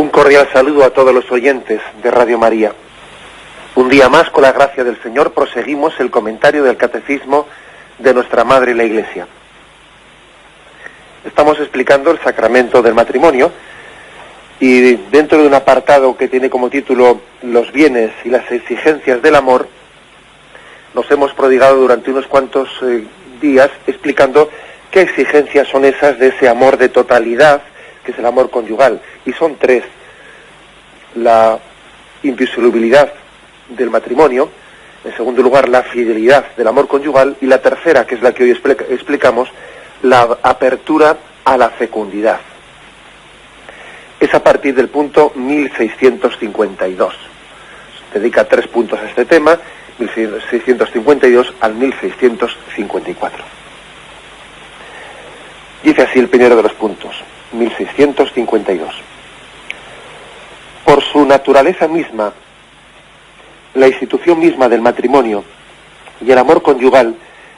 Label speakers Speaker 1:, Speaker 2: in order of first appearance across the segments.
Speaker 1: Un cordial saludo a todos los oyentes de Radio María. Un día más, con la gracia del Señor, proseguimos el comentario del Catecismo de nuestra Madre la Iglesia. Estamos explicando el sacramento del matrimonio y dentro de un apartado que tiene como título Los bienes y las exigencias del amor, nos hemos prodigado durante unos cuantos días explicando qué exigencias son esas de ese amor de totalidad, que es el amor conyugal, y son tres: la indisolubilidad del matrimonio, en segundo lugar la fidelidad del amor conyugal, y la tercera, que es la que hoy explicamos, la apertura a la fecundidad. Es a partir del punto 1652. Se dedica 3 puntos a este tema, 1652 al 1654. Dice así el primero de los puntos, 1652. Por su naturaleza misma, la institución misma del matrimonio y el amor conyugal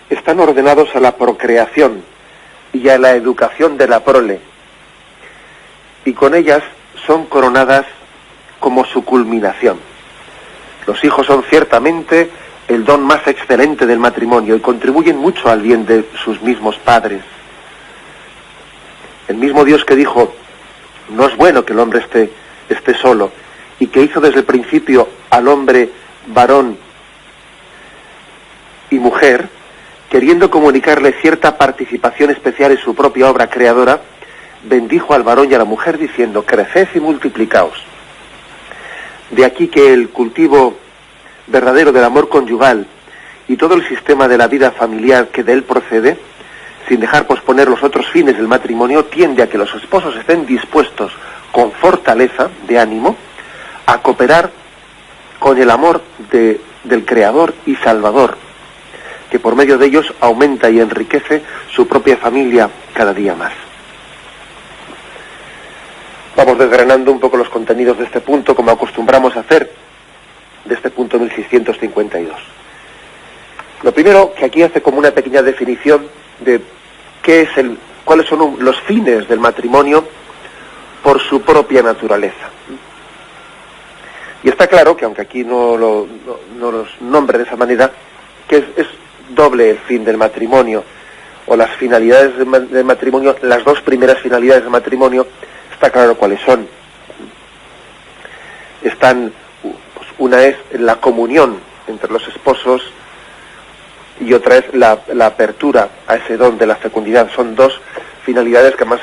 Speaker 1: están ordenados a la procreación y a la educación de la prole, y con ellas son coronadas como su culminación. Los hijos son ciertamente el don más excelente del matrimonio y contribuyen mucho al bien de sus mismos padres. El mismo Dios que dijo: no es bueno que el hombre esté solo, y que hizo desde el principio al hombre varón y mujer, queriendo comunicarle cierta participación especial en su propia obra creadora, bendijo al varón y a la mujer diciendo: creced y multiplicaos. De aquí que el cultivo verdadero del amor conyugal y todo el sistema de la vida familiar que de él procede, sin dejar posponer los otros fines del matrimonio, tiende a que los esposos estén dispuestos con fortaleza de ánimo a cooperar con el amor del Creador y Salvador, que por medio de ellos aumenta y enriquece su propia familia cada día más. Vamos desgranando un poco los contenidos de este punto, como acostumbramos a hacer, de este punto 1652. Lo primero, que aquí hace como una pequeña definición de cuáles son los fines del matrimonio por su propia naturaleza. Y está claro que, aunque aquí no los nombre de esa manera, que es doble el fin del matrimonio, o las finalidades del matrimonio, las dos primeras finalidades del matrimonio, está claro cuáles son. Una es la comunión entre los esposos y otra es la apertura a ese don de la fecundidad. Son dos finalidades que además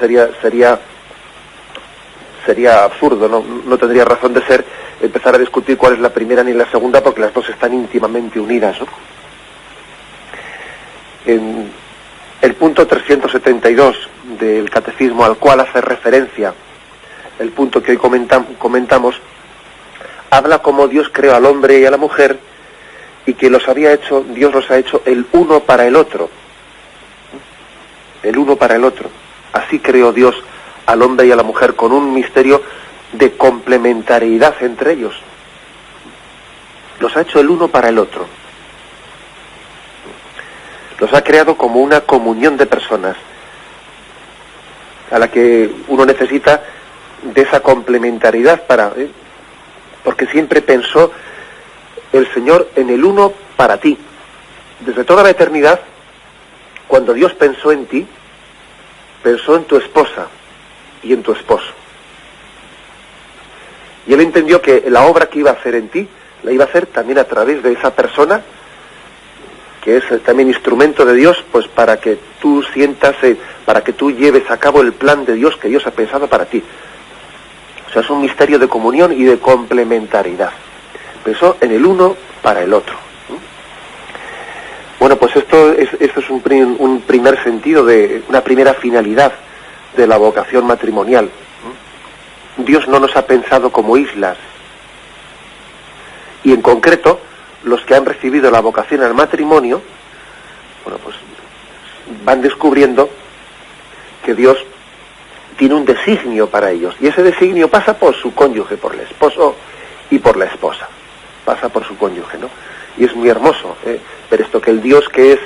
Speaker 1: sería absurdo, no tendría razón de ser empezar a discutir cuál es la primera ni la segunda, porque las dos están íntimamente unidas, ¿no? En el punto 372 del Catecismo, al cual hace referencia el punto que hoy comentamos, habla cómo Dios creó al hombre y a la mujer y que Dios los ha hecho el uno para el otro. El uno para el otro. Así creó Dios al hombre y a la mujer, con un misterio de complementariedad entre ellos. Los ha hecho el uno para el otro. Los ha creado como una comunión de personas a la que uno necesita de esa complementariedad porque siempre pensó el Señor en el uno para ti. Desde toda la eternidad, cuando Dios pensó en ti, pensó en tu esposa y en tu esposo. Y Él entendió que la obra que iba a hacer en ti, la iba a hacer también a través de esa persona, que es también instrumento de Dios, pues para que tú para que tú lleves a cabo el plan de Dios que Dios ha pensado para ti. O sea, es un misterio de comunión y de complementariedad. Pensó en el uno para el otro. Bueno, pues esto es un primer sentido, de una primera finalidad de la vocación matrimonial. Dios no nos ha pensado como islas. Y en concreto, los que han recibido la vocación al matrimonio, bueno, pues van descubriendo que Dios tiene un designio para ellos, y ese designio pasa por su cónyuge, por el esposo y por la esposa, pasa por su cónyuge, ¿no? Y es muy hermoso, pero esto, que el Dios que es,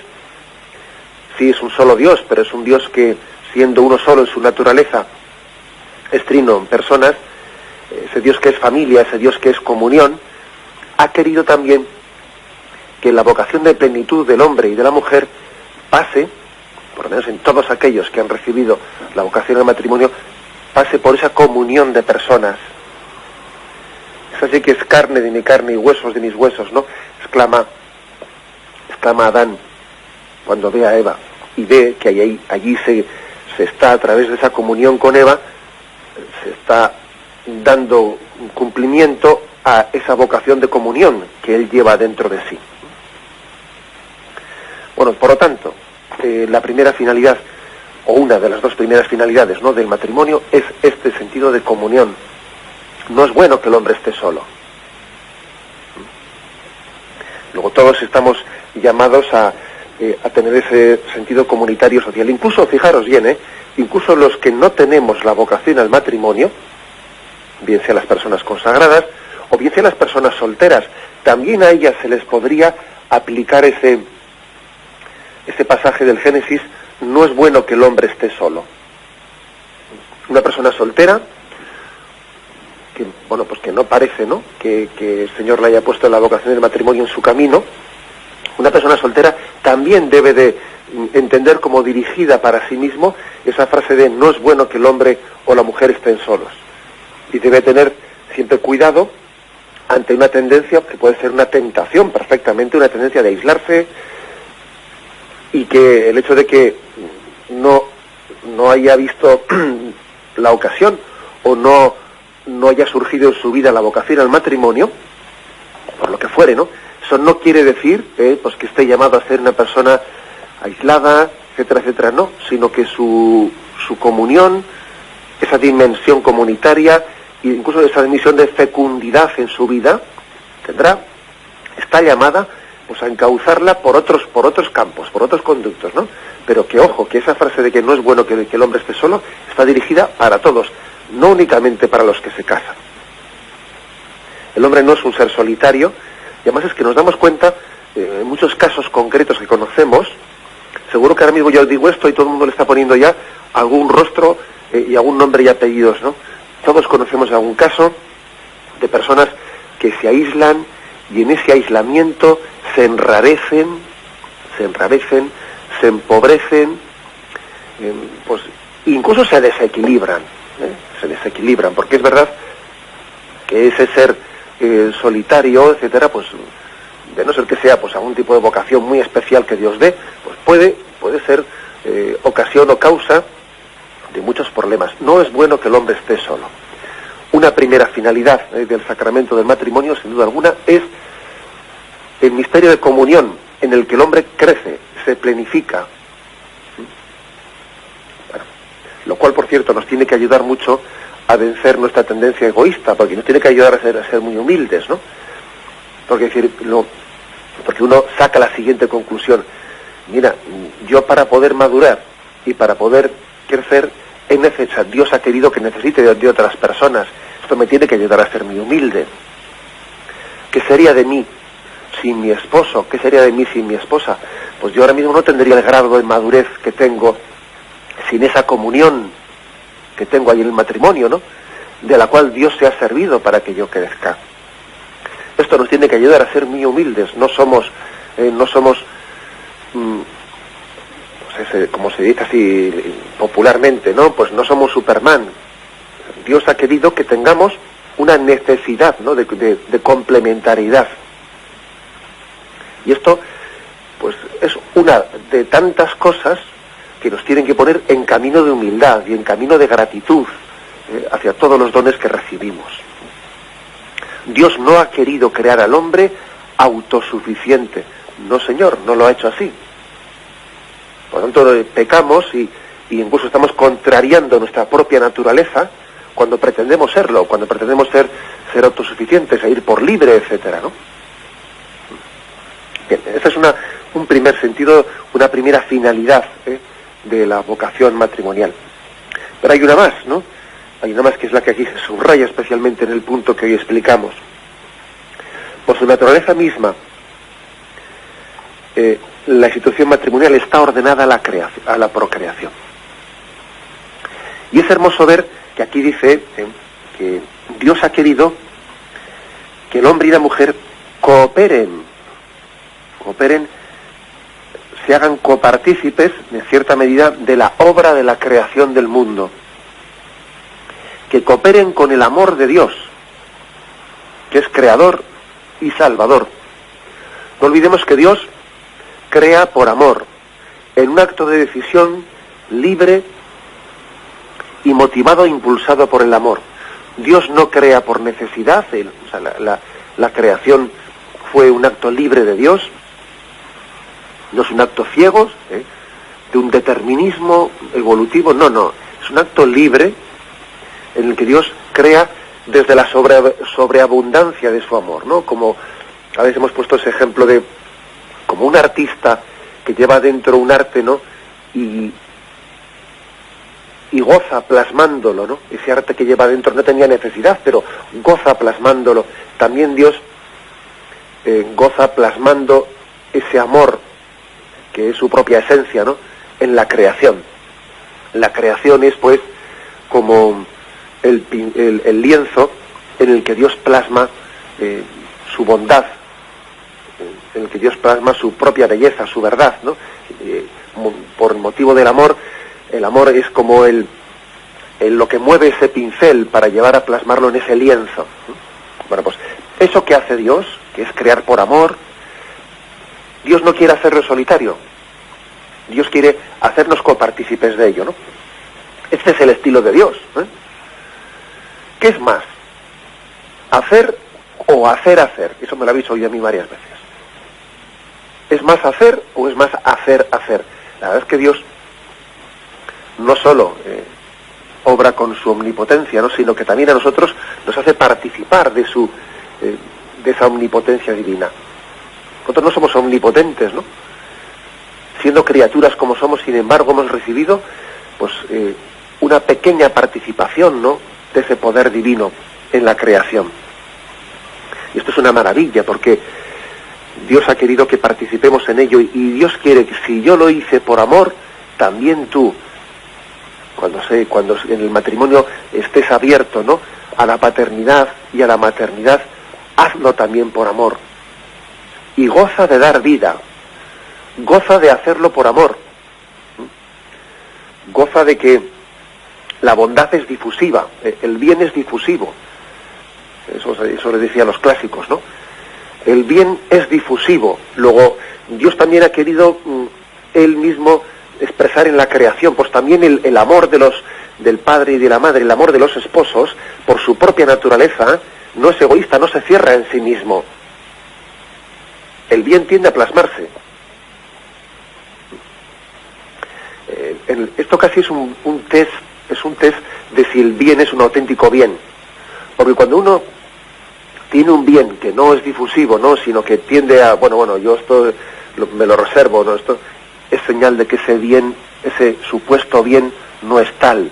Speaker 1: sí es un solo Dios, pero es un Dios que, siendo uno solo en su naturaleza, es trino en personas, ese Dios que es familia, ese Dios que es comunión, ha querido también que la vocación de plenitud del hombre y de la mujer pase, por lo menos en todos aquellos que han recibido la vocación al matrimonio, pase por esa comunión de personas. Es así que es carne de mi carne y huesos de mis huesos, ¿no? Exclama Adán cuando ve a Eva y ve que allí se está, a través de esa comunión con Eva, se está dando cumplimiento a esa vocación de comunión que él lleva dentro de sí. Bueno, por lo tanto, la primera finalidad, o una de las dos primeras finalidades, ¿no?, del matrimonio, es este sentido de comunión. No es bueno que el hombre esté solo. Luego todos estamos llamados a tener ese sentido comunitario social. Incluso, fijaros bien, incluso los que no tenemos la vocación al matrimonio, bien sean las personas consagradas, o bien sean las personas solteras, también a ellas se les podría aplicar ese pasaje del Génesis: no es bueno que el hombre esté solo. Una persona soltera, que, bueno, pues que no parece, ¿no?, que el Señor le haya puesto la vocación del matrimonio en su camino, una persona soltera también debe de entender como dirigida para sí mismo esa frase de no es bueno que el hombre o la mujer estén solos. Y debe tener siempre cuidado ante una tendencia que puede ser una tentación perfectamente, una tendencia de aislarse, y que el hecho de que no haya visto la ocasión o no haya surgido en su vida la vocación al matrimonio, por lo que fuere, ¿no? Eso no quiere decir pues que esté llamado a ser una persona aislada, etcétera, etcétera, no, sino que su comunión, esa dimensión comunitaria, e incluso esa dimensión de fecundidad en su vida, está llamada pues a encauzarla por otros campos, por otros conductos, ¿no? Pero que, ojo, que esa frase de que no es bueno que el hombre esté solo está dirigida para todos, no únicamente para los que se casan. El hombre no es un ser solitario, y además es que nos damos cuenta, en muchos casos concretos que conocemos, seguro que ahora mismo yo digo esto y todo el mundo le está poniendo ya algún rostro y algún nombre y apellidos, ¿no? Todos conocemos algún caso de personas que se aíslan y en ese aislamiento se enrarecen, se empobrecen, pues incluso se desequilibran, porque es verdad que ese ser solitario, etcétera, pues de no ser que sea pues algún tipo de vocación muy especial que Dios dé, pues puede ser ocasión o causa de muchos problemas. No es bueno que el hombre esté solo. Una primera finalidad del sacramento del matrimonio, sin duda alguna, es el misterio de comunión en el que el hombre crece, se plenifica. Bueno, lo cual, por cierto, nos tiene que ayudar mucho a vencer nuestra tendencia egoísta, porque nos tiene que ayudar a ser muy humildes, ¿no? Porque uno saca la siguiente conclusión: mira, yo para poder madurar y para poder crecer, Dios ha querido que necesite de otras personas. Esto me tiene que ayudar a ser muy humilde. ¿Qué sería de mí sin mi esposo? ¿Qué sería de mí sin mi esposa? Pues yo ahora mismo no tendría el grado de madurez que tengo sin esa comunión que tengo ahí en el matrimonio, ¿no?, de la cual Dios se ha servido para que yo crezca. Esto nos tiene que ayudar a ser muy humildes. No somos como se dice así popularmente, ¿no?, pues no somos Superman. Dios ha querido que tengamos una necesidad, ¿no?, de complementariedad. Y esto, pues, es una de tantas cosas que nos tienen que poner en camino de humildad y en camino de gratitud hacia todos los dones que recibimos. Dios no ha querido crear al hombre autosuficiente. No, Señor, no lo ha hecho así. Por lo tanto, pecamos y incluso estamos contrariando nuestra propia naturaleza cuando pretendemos serlo, cuando pretendemos ser autosuficientes e ir por libre, etcétera, ¿no? Bien, ese es un primer sentido, una primera finalidad de la vocación matrimonial. Pero hay una más, ¿no? Hay una más que es la que aquí se subraya especialmente en el punto que hoy explicamos. Por su naturaleza misma, la institución matrimonial está ordenada a la procreación. Y es hermoso ver que aquí dice que Dios ha querido que el hombre y la mujer cooperen, se hagan copartícipes, en cierta medida, de la obra de la creación del mundo. Que cooperen con el amor de Dios, que es creador y salvador. No olvidemos que Dios crea por amor, en un acto de decisión libre y motivado e impulsado por el amor. Dios no crea por necesidad, la creación fue un acto libre de Dios, no es un acto ciego, de un determinismo evolutivo, no, es un acto libre en el que Dios crea desde la sobreabundancia de su amor, ¿no? Como a veces hemos puesto ese ejemplo de como un artista que lleva dentro un arte, ¿no? Y goza plasmándolo, ¿no? Ese arte que lleva dentro no tenía necesidad, pero goza plasmándolo. También Dios goza plasmando ese amor, que es su propia esencia, ¿no? En la creación. La creación es, pues, como el lienzo en el que Dios plasma su bondad, en el que Dios plasma su propia belleza, su verdad, ¿no? Por motivo del amor, el amor es como lo que mueve ese pincel para llevar a plasmarlo en ese lienzo. Bueno, pues eso que hace Dios, que es crear por amor, Dios no quiere hacerlo solitario. Dios quiere hacernos copartícipes de ello, ¿no? Este es el estilo de Dios, ¿eh? ¿Qué es más? ¿Hacer o hacer? Eso me lo habéis oído a mí varias veces. ¿Es más hacer o es más hacer? La verdad es que Dios no solo obra con su omnipotencia, ¿no? Sino que también a nosotros nos hace participar de esa omnipotencia divina. Nosotros no somos omnipotentes, ¿no? Siendo criaturas como somos, sin embargo, hemos recibido pues una pequeña participación, ¿no? De ese poder divino en la creación. Y esto es una maravilla, porque Dios ha querido que participemos en ello, y Dios quiere que si yo lo hice por amor, también tú, cuando en el matrimonio estés abierto, ¿no? A la paternidad y a la maternidad, hazlo también por amor. Y goza de dar vida, goza de hacerlo por amor, goza de que la bondad es difusiva, el bien es difusivo. Eso le decía a los clásicos, ¿no? El bien es difusivo. Luego, Dios también ha querido Él mismo expresar en la creación, pues también el amor del padre y de la madre, el amor de los esposos, por su propia naturaleza, no es egoísta, no se cierra en sí mismo. El bien tiende a plasmarse. Esto casi es un test de si el bien es un auténtico bien. Porque cuando uno tiene un bien que no es difusivo, ¿no? Sino que tiende a, yo esto me lo reservo, ¿no? Esto es señal de que ese bien, ese supuesto bien, no es tal.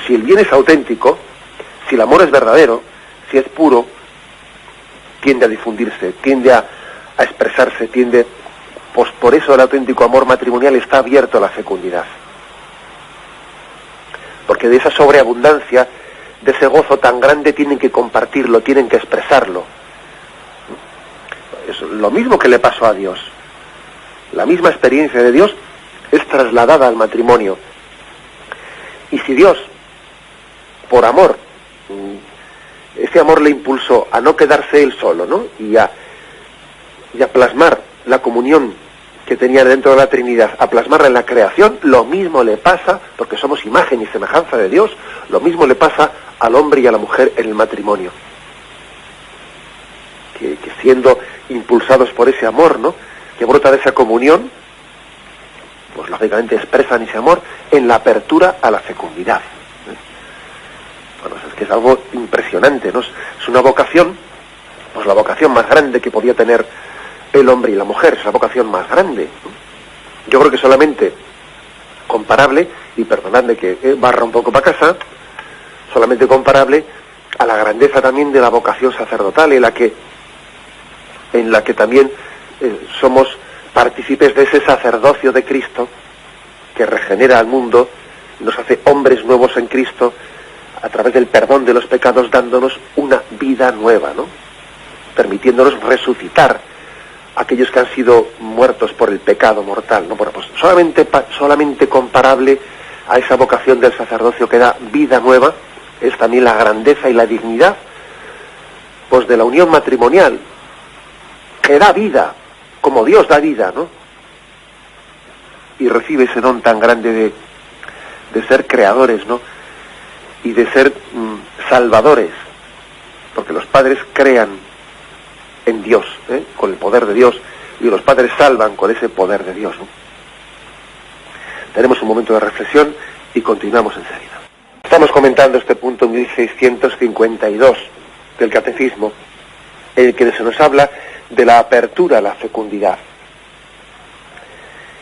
Speaker 1: Si el bien es auténtico, si el amor es verdadero, si es puro, tiende a difundirse, tiende a expresarse, pues por eso el auténtico amor matrimonial está abierto a la fecundidad. Porque de esa sobreabundancia, de ese gozo tan grande, tienen que compartirlo, tienen que expresarlo. Es lo mismo que le pasó a Dios. La misma experiencia de Dios es trasladada al matrimonio. Y si Dios, por amor, ese amor le impulsó a no quedarse él solo, ¿no? Y a plasmar la comunión que tenía dentro de la Trinidad, a plasmarla en la creación, lo mismo le pasa, porque somos imagen y semejanza de Dios, lo mismo le pasa al hombre y a la mujer en el matrimonio. Que siendo impulsados por ese amor, ¿no? Que brota de esa comunión, pues lógicamente expresan ese amor en la apertura a la fecundidad. Bueno, es que es algo impresionante, ¿no? Es una vocación, pues la vocación más grande que podía tener el hombre y la mujer, es la vocación más grande. Yo creo que solamente comparable, y perdonadme que barra un poco para casa, solamente comparable a la grandeza también de la vocación sacerdotal, en la que también somos partícipes de ese sacerdocio de Cristo que regenera al mundo, nos hace hombres nuevos en Cristo, a través del perdón de los pecados, dándonos una vida nueva, ¿no? Permitiéndonos resucitar aquellos que han sido muertos por el pecado mortal, ¿no? Bueno, pues solamente comparable a esa vocación del sacerdocio que da vida nueva es también la grandeza y la dignidad, pues, de la unión matrimonial, que da vida, como Dios da vida, ¿no? Y recibe ese don tan grande de ser creadores, ¿no? Y de ser salvadores, porque los padres crean en Dios, con el poder de Dios, y los padres salvan con ese poder de Dios, ¿no? Tenemos un momento de reflexión y continuamos enseguida. Estamos comentando este punto 1652 del Catecismo, en el que se nos habla de la apertura a la fecundidad.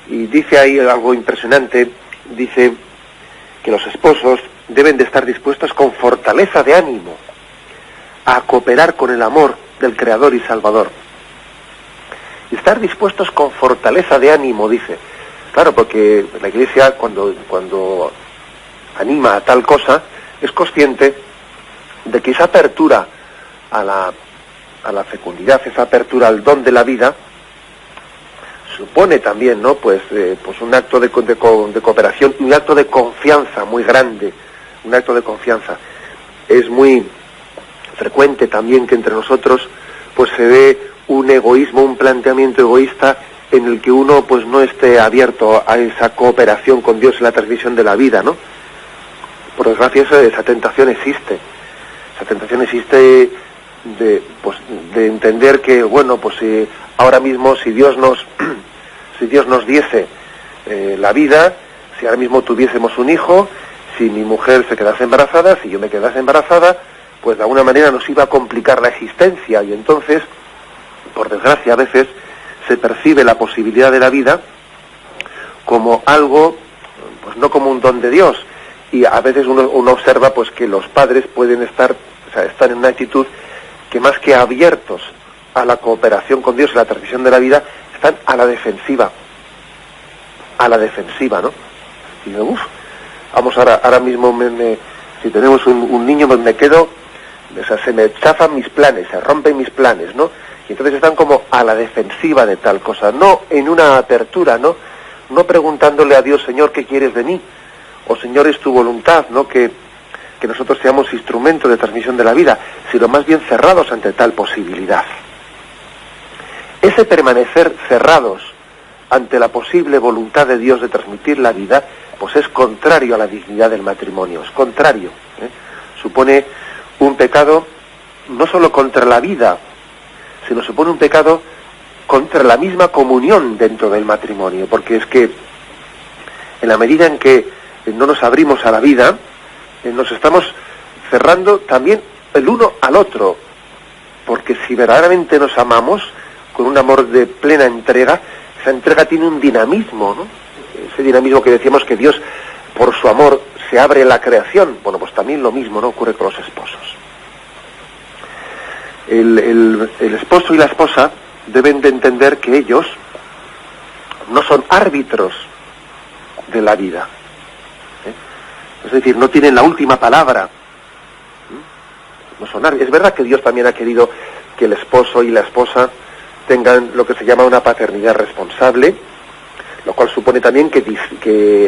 Speaker 1: Y dice ahí algo impresionante, dice que los esposos deben de estar dispuestos con fortaleza de ánimo a cooperar con el amor del Creador y Salvador. Y estar dispuestos con fortaleza de ánimo, dice. Claro, porque la Iglesia cuando anima a tal cosa, es consciente de que esa apertura a la fecundidad, esa apertura al don de la vida, supone también, ¿no? Pues un acto de cooperación y un acto de confianza muy grande, un acto de confianza. Es muy frecuente también que entre nosotros pues se ve un egoísmo, un planteamiento egoísta en el que uno pues no esté abierto a esa cooperación con Dios en la transmisión de la vida, ¿no? Por desgracia esa tentación existe. Esa tentación existe de entender que, bueno, pues ahora mismo si Dios nos diese la vida, si ahora mismo tuviésemos un hijo, si mi mujer se quedase embarazada, si yo me quedase embarazada, pues de alguna manera nos iba a complicar la existencia, y entonces, por desgracia, a veces se percibe la posibilidad de la vida como algo, pues no como un don de Dios, y a veces uno observa pues que los padres pueden estar en una actitud que, más que abiertos a la cooperación con Dios en la transmisión de la vida, están a la defensiva, ¿no? Y digo, vamos, ahora mismo si tenemos un niño, pues me quedo, se me chafan mis planes, se rompen mis planes, ¿no? Y entonces están como a la defensiva de tal cosa, no en una apertura, no preguntándole a Dios, Señor, ¿qué quieres de mí? O Señor, es tu voluntad, ¿no? Que nosotros seamos instrumento de transmisión de la vida, sino más bien cerrados ante tal posibilidad. Ese permanecer cerrados ante la posible voluntad de Dios de transmitir la vida, pues es contrario a la dignidad del matrimonio, es contrario, supone un pecado no solo contra la vida, sino supone un pecado contra la misma comunión dentro del matrimonio, porque es que en la medida en que no nos abrimos a la vida, nos estamos cerrando también el uno al otro, porque si verdaderamente nos amamos con un amor de plena entrega, esa entrega tiene un dinamismo, ¿no? Ese dinamismo que decíamos que Dios, por su amor, se abre la creación. Bueno, pues también lo mismo, ¿no?, ocurre con los esposos. El esposo y la esposa deben de entender que ellos no son árbitros de la vida, es decir, no tienen la última palabra, no son árbitros. Es verdad que Dios también ha querido que el esposo y la esposa tengan lo que se llama una paternidad responsable, lo cual supone también que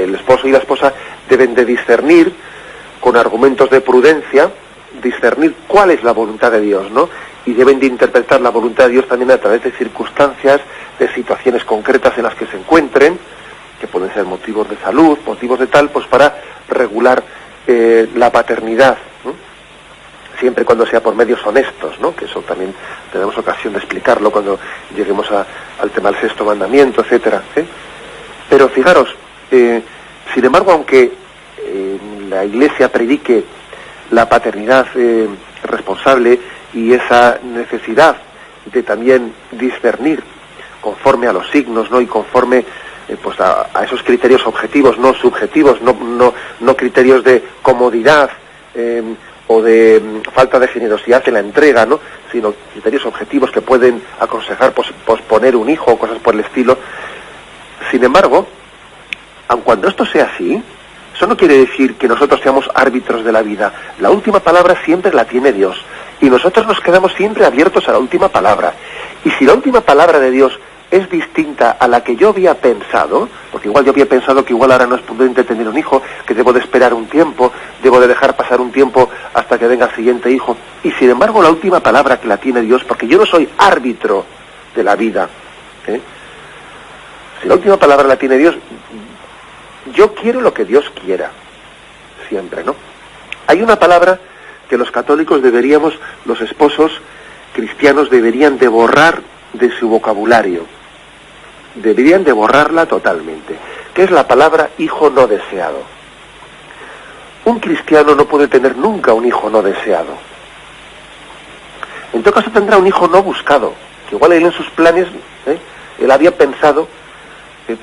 Speaker 1: el esposo y la esposa deben de discernir con argumentos de prudencia, discernir cuál es la voluntad de Dios, ¿no? Y deben de interpretar la voluntad de Dios también a través de circunstancias, de situaciones concretas en las que se encuentren, que pueden ser motivos de salud, motivos de tal, pues para regular la paternidad, ¿no? Siempre y cuando sea por medios honestos, ¿no? Que eso también tenemos ocasión de explicarlo cuando lleguemos al tema del sexto mandamiento, etcétera, Pero fijaros, sin embargo, aunque la Iglesia predique la paternidad responsable y esa necesidad de también discernir conforme a los signos, ¿no?, y conforme pues a esos criterios objetivos, no subjetivos, no criterios de comodidad o de falta de generosidad en la entrega, ¿no?, sino criterios objetivos que pueden aconsejar posponer un hijo o cosas por el estilo. Sin embargo, aun cuando esto sea así, Eso no quiere decir que nosotros seamos árbitros de la vida. La última palabra siempre la tiene Dios. Y nosotros nos quedamos siempre abiertos a la última palabra. Y si la última palabra de Dios es distinta a la que yo había pensado, porque igual yo había pensado que igual ahora no es prudente tener un hijo, que debo de esperar un tiempo, debo de dejar pasar un tiempo hasta que venga el siguiente hijo, y sin embargo la última palabra que la tiene Dios, porque yo no soy árbitro de la vida, si la última palabra la tiene Dios, yo quiero lo que Dios quiera, siempre, ¿no? Hay una palabra que los católicos deberíamos, los esposos cristianos deberían de borrar de su vocabulario, deberían de borrarla totalmente, que es la palabra hijo no deseado. Un cristiano no puede tener nunca un hijo no deseado. En todo caso tendrá un hijo no buscado, que igual él en sus planes, él había pensado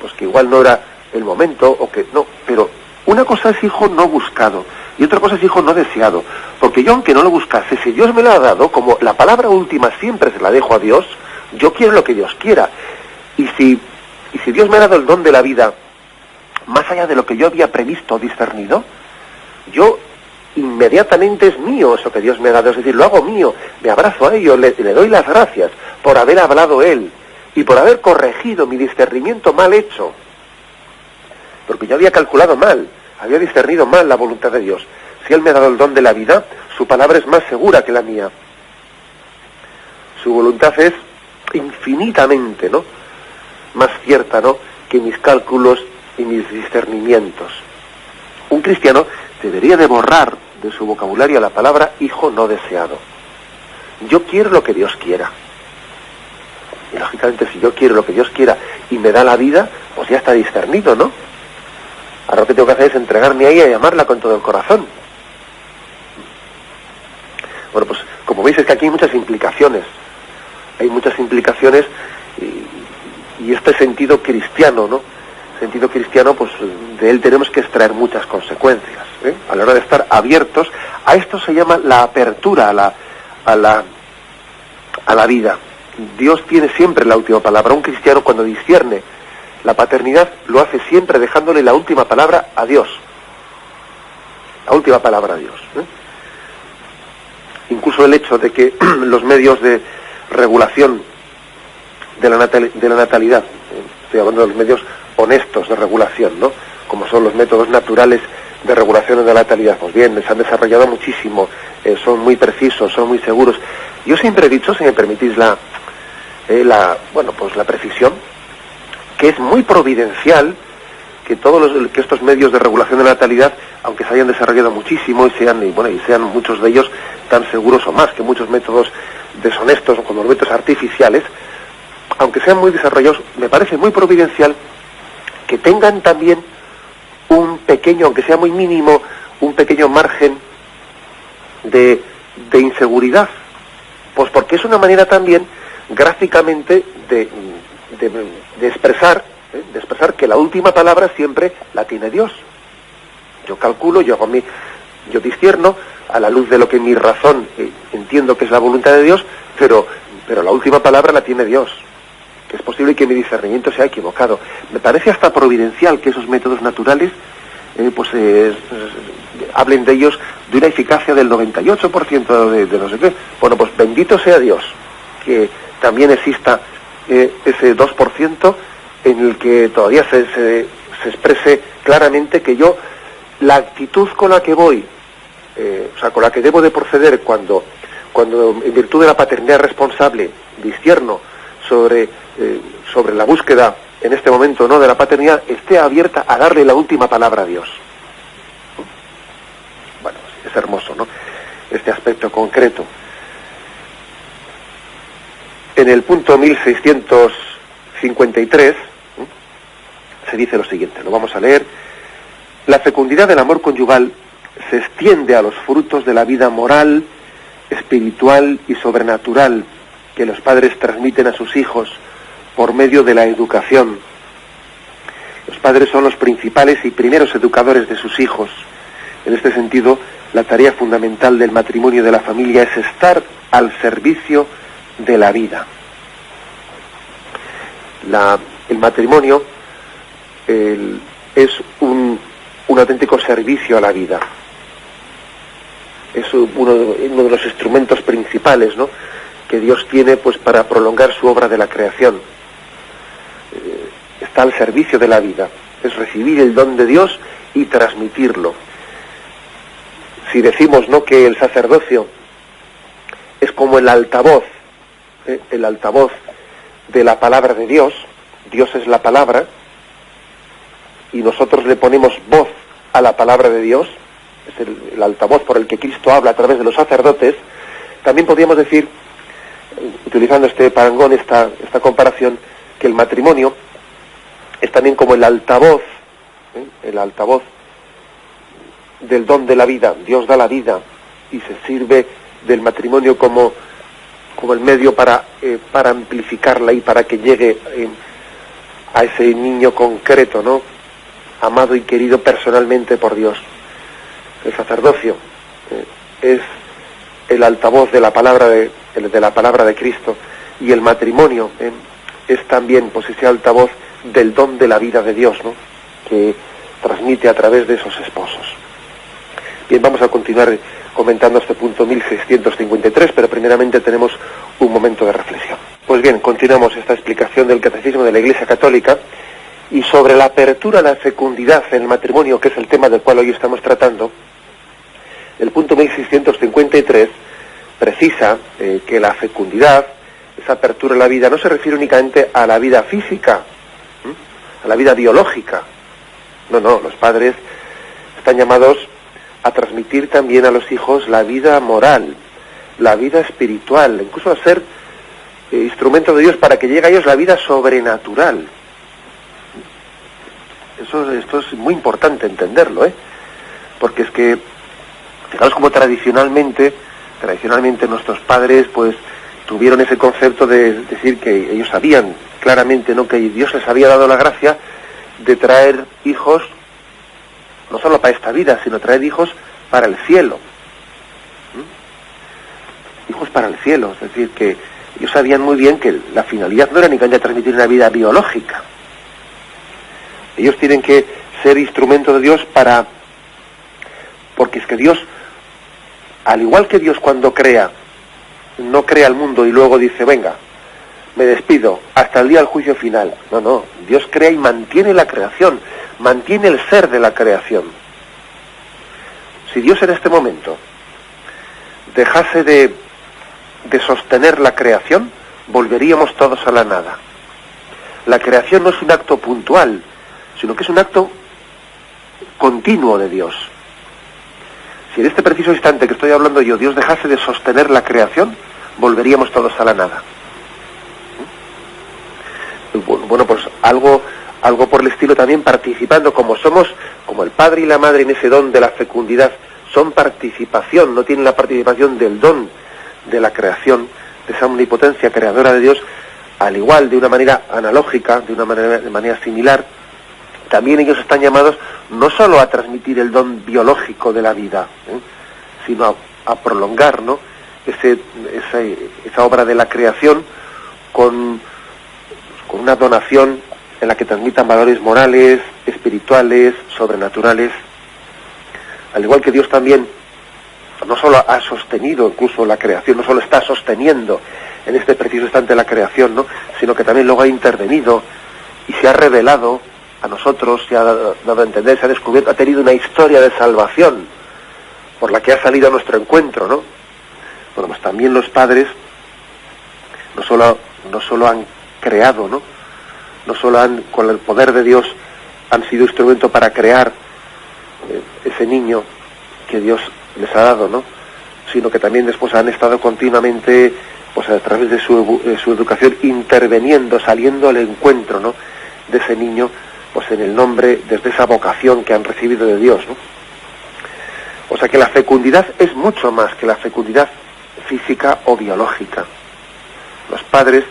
Speaker 1: pues que igual no era el momento, o que no, pero una cosa es hijo no buscado y otra cosa es hijo no deseado, porque yo aunque no lo buscase, si Dios me lo ha dado, como la palabra última siempre se la dejo a Dios, yo quiero lo que Dios quiera, y si Dios me ha dado el don de la vida más allá de lo que yo había previsto o discernido, yo inmediatamente es mío eso que Dios me ha dado, es decir, lo hago mío, me abrazo a ello, le doy las gracias por haber hablado Él y por haber corregido mi discernimiento mal hecho, porque yo había calculado mal, había discernido mal la voluntad de Dios. Si Él me ha dado el don de la vida, su palabra es más segura que la mía. Su voluntad es infinitamente, ¿no?, más cierta, ¿no?, que mis cálculos y mis discernimientos. Un cristiano debería de borrar de su vocabulario la palabra hijo no deseado. Yo quiero lo que Dios quiera. Y lógicamente si yo quiero lo que Dios quiera y me da la vida, pues ya está discernido, ¿no? Ahora lo que tengo que hacer es entregarme a ella y amarla con todo el corazón. Bueno, pues como veis es que aquí hay muchas implicaciones. Hay muchas implicaciones y este sentido cristiano, ¿no? Sentido cristiano, pues de él tenemos que extraer muchas consecuencias, a la hora de estar abiertos. A esto se llama la apertura a la vida. Dios tiene siempre la última palabra. Un cristiano cuando discierne la paternidad lo hace siempre dejándole la última palabra a Dios. La última palabra a Dios. Incluso el hecho de que los medios de regulación de la natalidad, estoy hablando de los medios honestos de regulación, ¿no?, como son los métodos naturales de regulación de la natalidad, pues bien, se han desarrollado muchísimo, son muy precisos, son muy seguros. Yo siempre he dicho, si me permitís la precisión, que es muy providencial que que estos medios de regulación de la natalidad, aunque se hayan desarrollado muchísimo y sean muchos de ellos tan seguros o más que muchos métodos deshonestos o como los métodos artificiales, aunque sean muy desarrollados, me parece muy providencial que tengan también un pequeño, aunque sea muy mínimo, un pequeño margen de inseguridad, pues porque es una manera también gráficamente de expresar que la última palabra siempre la tiene Dios. Yo calculo, yo discierno a la luz de lo que mi razón entiendo que es la voluntad de Dios, pero la última palabra la tiene Dios. Que es posible que mi discernimiento sea equivocado. Me parece hasta providencial que esos métodos naturales hablen de ellos de una eficacia del 98% de no sé qué. Bueno, pues bendito sea Dios que también exista ese 2% en el que todavía se exprese claramente que yo, la actitud con la que voy, con la que debo de proceder cuando en virtud de la paternidad responsable discierno sobre la búsqueda en este momento, ¿no?, de la paternidad, esté abierta a darle la última palabra a Dios. Bueno, es hermoso, ¿no?, este aspecto concreto. En el punto 1653 se dice lo siguiente, lo vamos a leer: la fecundidad del amor conyugal se extiende a los frutos de la vida moral, espiritual y sobrenatural que los padres transmiten a sus hijos por medio de la educación. Los padres son los principales y primeros educadores de sus hijos. En este sentido, la tarea fundamental del matrimonio y de la familia es estar al servicio de la vida. El matrimonio es un un auténtico servicio a la vida. Es uno de los instrumentos principales, ¿no?, que Dios tiene pues para prolongar su obra de la creación. Está al servicio de la vida, es recibir el don de Dios y transmitirlo. Si decimos, ¿no?, que el sacerdocio es como el altavoz de la palabra de Dios, Dios es la palabra, y nosotros le ponemos voz a la palabra de Dios, es el altavoz por el que Cristo habla a través de los sacerdotes, también podríamos decir, utilizando este parangón, esta comparación, que el matrimonio es también como el altavoz del don de la vida. Dios da la vida y se sirve del matrimonio como el medio para amplificarla y para que llegue a ese niño concreto, ¿no?, amado y querido personalmente por Dios. El sacerdocio es el altavoz de la palabra de Cristo, y el matrimonio es también pues ese altavoz del don de la vida de Dios, ¿no?, que transmite a través de esos esposos. Bien, vamos a continuar comentando este punto 1653, pero primeramente tenemos un momento de reflexión. Pues bien, continuamos esta explicación del Catecismo de la Iglesia Católica, y sobre la apertura a la fecundidad en el matrimonio, que es el tema del cual hoy estamos tratando, el punto 1653 precisa que la fecundidad, esa apertura a la vida, no se refiere únicamente a la vida física, a la vida biológica. No, los padres están llamados a transmitir también a los hijos la vida moral, la vida espiritual, incluso a ser instrumento de Dios para que llegue a ellos la vida sobrenatural. Esto es muy importante entenderlo, porque es que, fijaos como tradicionalmente nuestros padres pues tuvieron ese concepto de decir que ellos sabían claramente, ¿no?, que Dios les había dado la gracia de traer hijos no solo para esta vida, sino traer hijos para el cielo. Hijos para el cielo, es decir, que ellos sabían muy bien que la finalidad no era únicamente transmitir una vida biológica. Ellos tienen que ser instrumento de Dios porque es que Dios, al igual que Dios cuando crea, no crea el mundo y luego dice, venga, me despido, hasta el día del juicio final. No, Dios crea y mantiene la creación, mantiene el ser de la creación. Si Dios en este momento dejase de sostener la creación, volveríamos todos a la nada. La creación no es un acto puntual, sino que es un acto continuo de Dios. Si en este preciso instante que estoy hablando yo, Dios dejase de sostener la creación, volveríamos todos a la nada. Bueno, pues algo por el estilo también, participando, como somos, como el padre y la madre en ese don de la fecundidad, son participación, no tienen la participación del don de la creación, de esa omnipotencia creadora de Dios, al igual, de una manera analógica, de manera similar, también ellos están llamados no solo a transmitir el don biológico de la vida, sino a prolongar, ¿no?, esa obra de la creación con una donación en la que transmitan valores morales, espirituales, sobrenaturales. Al igual que Dios también no solo ha sostenido incluso la creación, no solo está sosteniendo en este preciso instante la creación, ¿no?, sino que también luego ha intervenido y se ha revelado a nosotros, se ha dado a entender, se ha descubierto, ha tenido una historia de salvación por la que ha salido a nuestro encuentro, ¿no? Bueno, pues también los padres no solo han creado, no solo con el poder de Dios han sido instrumento para crear ese niño que Dios les ha dado, ¿no?, sino que también después han estado continuamente, pues a través de su educación, interviniendo, saliendo al encuentro, ¿no?, de ese niño, pues en el nombre, desde esa vocación que han recibido de Dios, ¿no? O sea que la fecundidad es mucho más que la fecundidad física o biológica. Los padres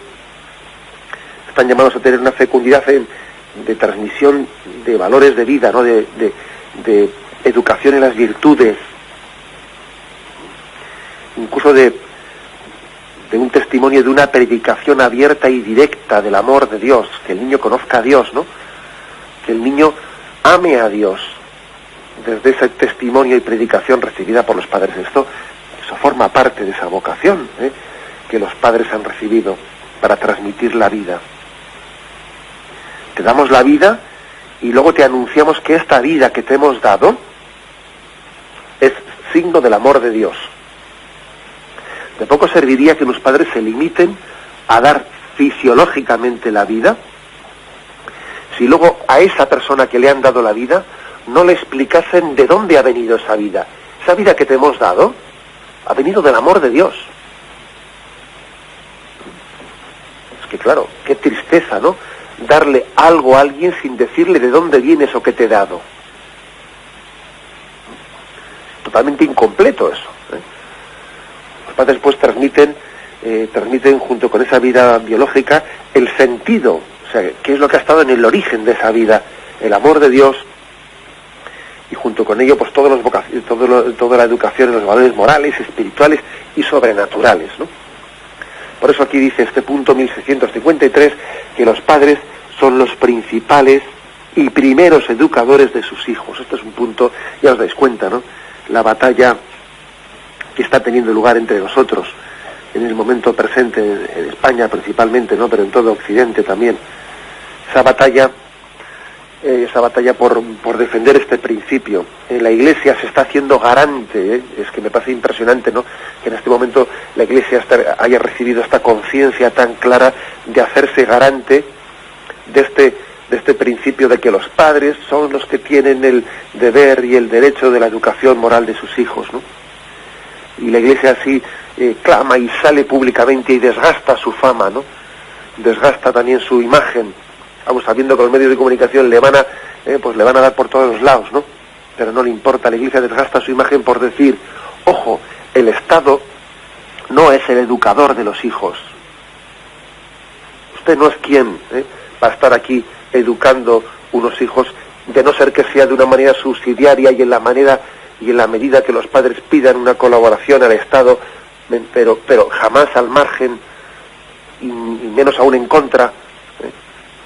Speaker 1: están llamados a tener una fecundidad de transmisión de valores de vida, ¿no?, de educación en las virtudes, incluso de un testimonio, de una predicación abierta y directa del amor de Dios, que el niño conozca a Dios, ¿no?, que el niño ame a Dios, desde ese testimonio y predicación recibida por los padres. Eso forma parte de esa vocación que los padres han recibido para transmitir la vida. Te damos la vida y luego te anunciamos que esta vida que te hemos dado es signo del amor de Dios. De poco serviría que los padres se limiten a dar fisiológicamente la vida si luego a esa persona que le han dado la vida no le explicasen de dónde ha venido esa vida. Esa vida que te hemos dado ha venido del amor de Dios. Es que claro, qué tristeza, ¿no? Darle algo a alguien sin decirle de dónde viene eso que te he dado. Totalmente incompleto eso. Los padres pues transmiten junto con esa vida biológica el sentido, o sea, qué es lo que ha estado en el origen de esa vida, el amor de Dios, y junto con ello pues toda la educación en los valores morales, espirituales y sobrenaturales, ¿no? Por eso aquí dice este punto 1653 que los padres son los principales y primeros educadores de sus hijos. Este es un punto, ya os dais cuenta, ¿no? La batalla que está teniendo lugar entre nosotros en el momento presente en España principalmente, ¿no? Pero en todo Occidente también. Esa batalla por defender este principio. La Iglesia se está haciendo garante, es que me parece impresionante, ¿no? Que en este momento la Iglesia haya recibido esta conciencia tan clara de hacerse garante de este principio de que los padres son los que tienen el deber y el derecho de la educación moral de sus hijos, ¿no? Y la Iglesia así clama y sale públicamente y desgasta su fama, ¿no? Desgasta también su imagen. Vamos, sabiendo que los medios de comunicación le van a dar por todos los lados, ¿no? Pero no le importa, la Iglesia desgasta su imagen por decir, ojo, el Estado no es el educador de los hijos. Usted no es quien para estar aquí educando unos hijos, de no ser que sea de una manera subsidiaria y en la medida que los padres pidan una colaboración al Estado, pero jamás al margen y menos aún en contra,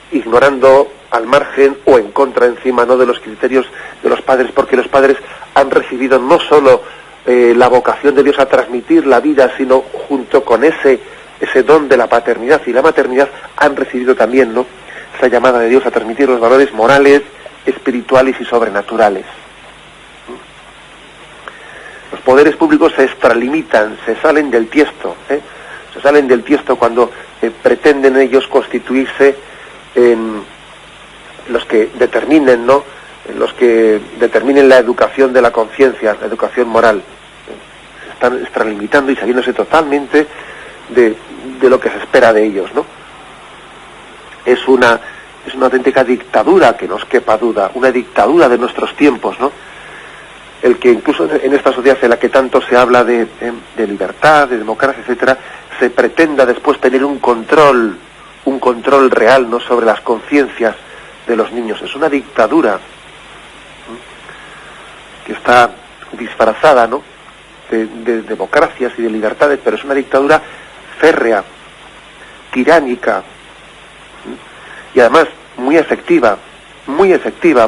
Speaker 1: ignorando al margen o en contra encima, no de los criterios de los padres, porque los padres han recibido no solo la vocación de Dios a transmitir la vida, sino junto con ese don de la paternidad y la maternidad han recibido también, ¿no?, esa llamada de Dios a transmitir los valores morales, espirituales y sobrenaturales. Los poderes públicos se extralimitan, se salen del tiesto, se salen del tiesto cuando pretenden ellos constituirse en los que determinen, ¿no?, en los que determinen la educación de la conciencia, la educación moral. Se están extralimitando y saliéndose totalmente de lo que se espera de ellos, ¿no? Es una auténtica dictadura, que no os quepa duda, una dictadura de nuestros tiempos, ¿no? El que incluso en esta sociedad en la que tanto se habla de libertad, de democracia, etcétera, se pretenda después tener un control real, ¿no?, sobre las conciencias de los niños. Es una dictadura que está disfrazada, ¿no?, de democracias y de libertades, pero es una dictadura férrea, tiránica, y además muy efectiva,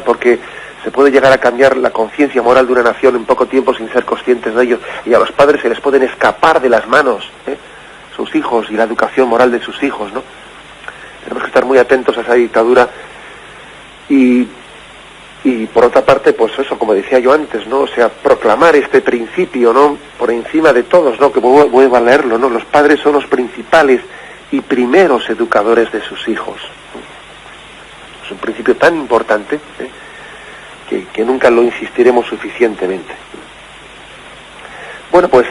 Speaker 1: porque se puede llegar a cambiar la conciencia moral de una nación en poco tiempo sin ser conscientes de ello, y a los padres se les pueden escapar de las manos sus hijos y la educación moral de sus hijos, ¿no? Tenemos que estar muy atentos a esa dictadura y por otra parte, pues eso, como decía yo antes, ¿no? O sea, proclamar este principio, ¿no?, por encima de todos, ¿no?, que vuelvo a leerlo, ¿no? Los padres son los principales y primeros educadores de sus hijos. Es un principio tan importante que nunca lo insistiremos suficientemente. Bueno, pues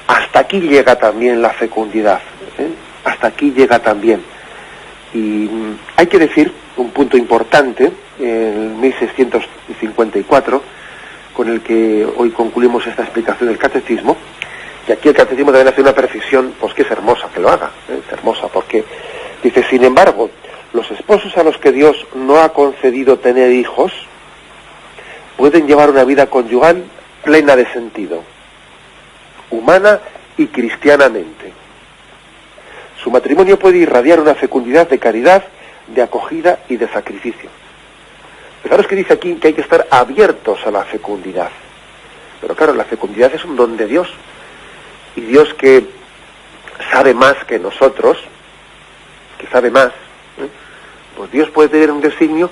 Speaker 1: hasta aquí llega también la fecundidad, hasta aquí llega también. Y hay que decir un punto importante, en 1654, con el que hoy concluimos esta explicación del catecismo, y aquí el catecismo debe hacer una precisión, pues que es hermosa que lo haga, es hermosa, porque dice, sin embargo, los esposos a los que Dios no ha concedido tener hijos pueden llevar una vida conyugal plena de sentido, humana y cristianamente. Su matrimonio puede irradiar una fecundidad de caridad, de acogida y de sacrificio. Fijaros que dice aquí que hay que estar abiertos a la fecundidad. Pero claro, la fecundidad es un don de Dios. Y Dios, que sabe más que nosotros, que sabe más, pues Dios puede tener un designio,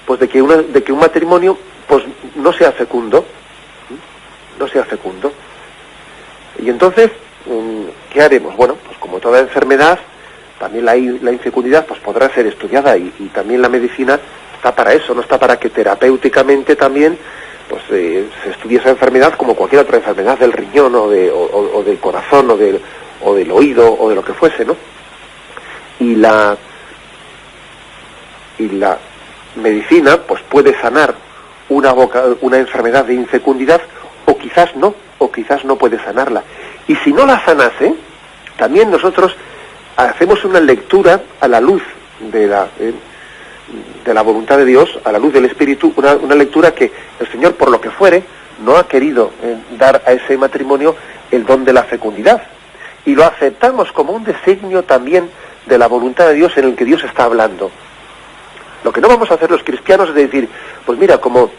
Speaker 1: pues de que un matrimonio pues no sea fecundo, y entonces ¿qué haremos? Bueno, pues como toda enfermedad, también la infecundidad pues podrá ser estudiada, y también la medicina está para eso, no está para que terapéuticamente también pues se estudie esa enfermedad como cualquier otra enfermedad del riñón o del corazón o del oído o de lo que fuese, ¿no? Y la medicina pues puede sanar una enfermedad de infecundidad, o quizás no puede sanarla. Y si no la sanase, también nosotros hacemos una lectura a la luz de la voluntad de Dios, a la luz del Espíritu, una lectura que el Señor, por lo que fuere, no ha querido dar a ese matrimonio el don de la fecundidad. Y lo aceptamos como un designio también de la voluntad de Dios en el que Dios está hablando. Lo que no vamos a hacer los cristianos es decir, pues mira, como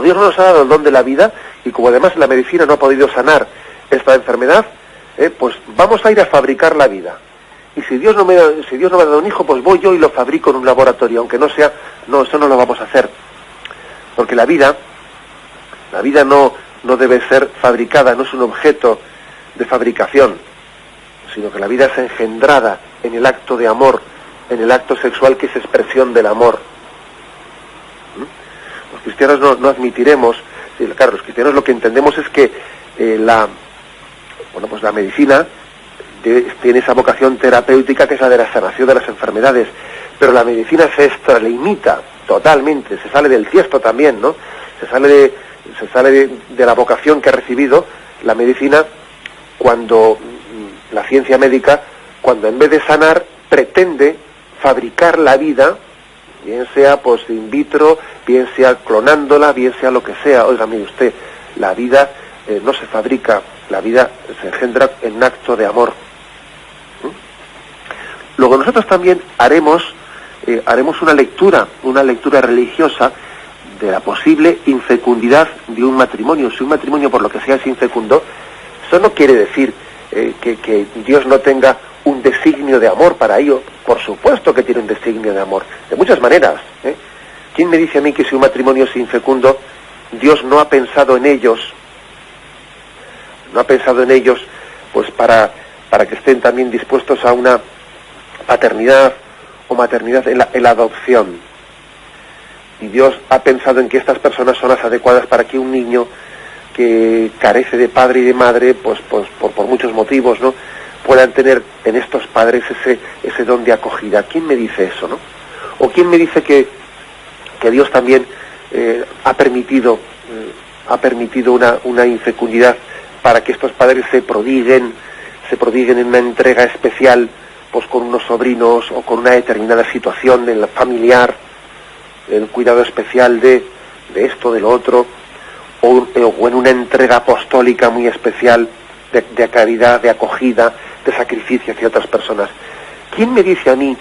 Speaker 1: Dios no nos ha dado el don de la vida, y como además la medicina no ha podido sanar esta enfermedad, pues vamos a ir a fabricar la vida. Y si Dios no me ha dado un hijo, pues voy yo y lo fabrico en un laboratorio, aunque no sea, eso no lo vamos a hacer. Porque la vida no debe ser fabricada, no es un objeto de fabricación, sino que la vida es engendrada en el acto de amor, en el acto sexual, que es expresión del amor. Los cristianos no admitiremos, claro, los cristianos lo que entendemos es que la medicina tiene esa vocación terapéutica, que es la de la sanación de las enfermedades, pero la medicina se extralimita totalmente, se sale del tiesto también, ¿no? Se sale de la vocación que ha recibido la medicina, cuando la ciencia médica, cuando en vez de sanar, pretende fabricar la vida, bien sea pues in vitro, bien sea clonándola, bien sea lo que sea. Oiga, mire usted, la vida no se fabrica, la vida se engendra en un acto de amor. Luego nosotros también haremos una lectura religiosa de la posible infecundidad de un matrimonio. Si un matrimonio por lo que sea es infecundo, eso no quiere decir que Dios no tenga un designio de amor para ello. Por supuesto que tiene un designio de amor, de muchas maneras. ¿Quién me dice a mí que si un matrimonio es infecundo, Dios no ha pensado en ellos? No ha pensado en ellos pues para que estén también dispuestos a una paternidad o maternidad en la adopción. Y Dios ha pensado en que estas personas son las adecuadas para que un niño que carece de padre y de madre, pues por muchos motivos, ¿no?, puedan tener en estos padres ese don de acogida. ¿Quién me dice eso, no? ¿O quién me dice que Dios también ha permitido una infecundidad para que estos padres se prodiguen en una entrega especial, pues con unos sobrinos, o con una determinada situación en la familiar, el cuidado especial de esto, de lo otro, o en una entrega apostólica muy especial de caridad, de acogida, de sacrificio hacia otras personas? ¿Quién me dice a mí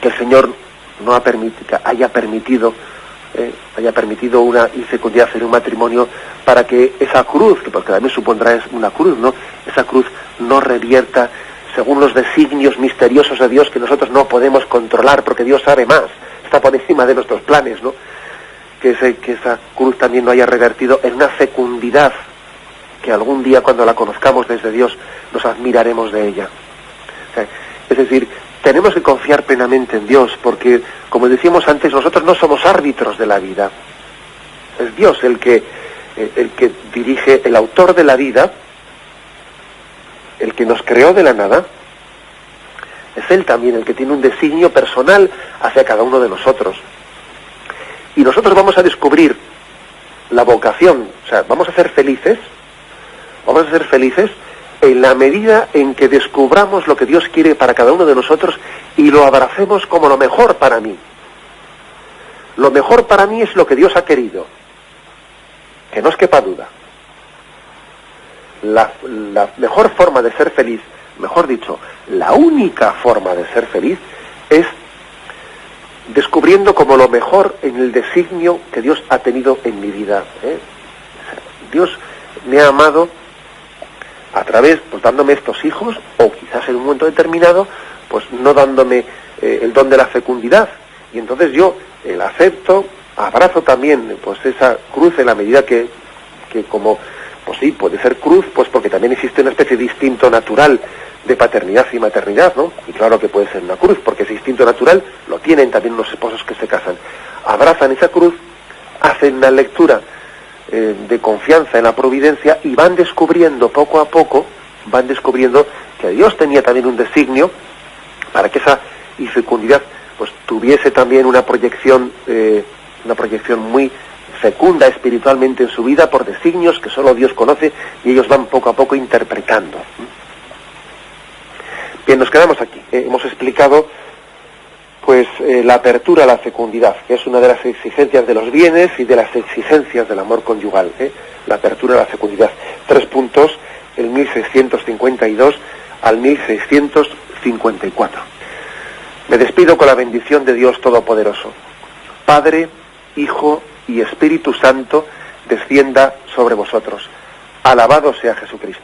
Speaker 1: que el Señor no haya permitido una infecundidad en un matrimonio para que esa cruz, que porque también supondrá es una cruz, ¿no?, esa cruz no revierta según los designios misteriosos de Dios que nosotros no podemos controlar, porque Dios sabe más, está por encima de nuestros planes, ¿no? Que esa cruz también no haya revertido en una fecundidad que algún día, cuando la conozcamos desde Dios, nos admiraremos de ella. Es decir, tenemos que confiar plenamente en Dios, porque, como decíamos antes, nosotros no somos árbitros de la vida. Es Dios el que dirige, el autor de la vida, el que nos creó de la nada. Es Él también el que tiene un designio personal hacia cada uno de nosotros. Y nosotros vamos a descubrir la vocación, o sea, vamos a ser felices en la medida en que descubramos lo que Dios quiere para cada uno de nosotros y lo abracemos como lo mejor para mí. Lo mejor para mí es lo que Dios ha querido, que no os quepa duda. La mejor forma de ser feliz, mejor dicho, la única forma de ser feliz es descubrir descubriendo como lo mejor en el designio que Dios ha tenido en mi vida. Dios me ha amado a través, pues dándome estos hijos, o quizás en un momento determinado, pues no dándome el don de la fecundidad. Y entonces yo la acepto, abrazo también pues esa cruz en la medida que como, pues sí, puede ser cruz, pues porque también existe una especie de instinto natural de paternidad y maternidad, ¿no? Y claro que puede ser una cruz, porque ese instinto natural lo tienen también los esposos que se casan. Abrazan esa cruz, hacen una lectura de confianza en la providencia y van descubriendo poco a poco, van descubriendo que Dios tenía también un designio para que esa infecundidad pues tuviese también una proyección muy fecunda espiritualmente en su vida por designios que solo Dios conoce y ellos van poco a poco interpretando. Bien, nos quedamos aquí. Hemos explicado pues la apertura a la fecundidad, que es una de las exigencias de los bienes y de las exigencias del amor conyugal, la apertura a la fecundidad. 3 puntos, el 1652 al 1654. Me despido con la bendición de Dios Todopoderoso. Padre, Hijo y Espíritu Santo, descienda sobre vosotros. Alabado sea Jesucristo.